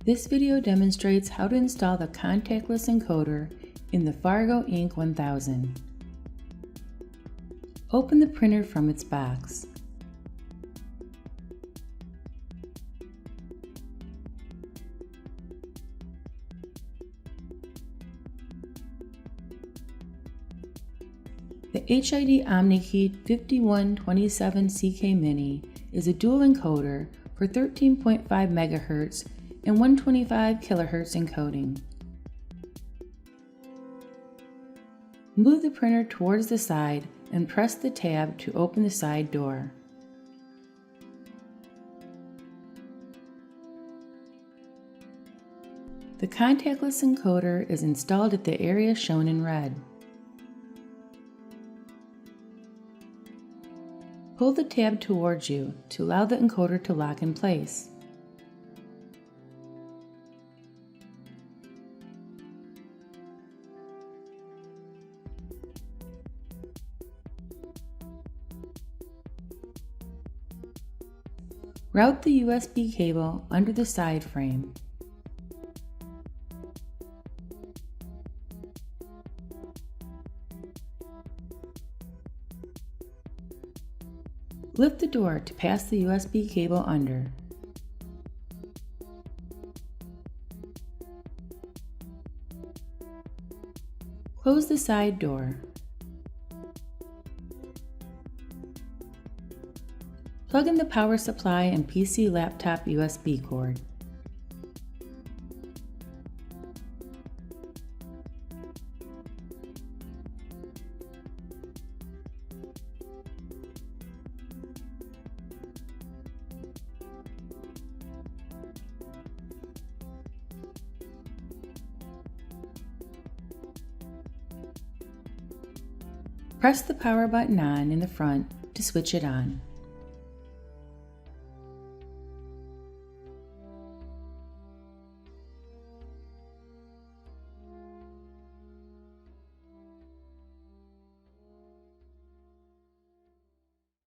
This video demonstrates how to install the contactless encoder in the FARGO INK1000. Open the printer from its box. The HID OMNIKEY 5127CK Mini is a dual encoder for 13.5 MHz and 125 kHz encoding. Move the printer towards the side and press the tab to open the side door. The contactless encoder is installed at the area shown in red. Pull the tab towards you to allow the encoder to lock in place. Route the USB cable under the side frame. Lift the door to pass the USB cable under. Close the side door. Plug in the power supply and PC laptop USB cord. Press the power button on in the front to switch it on.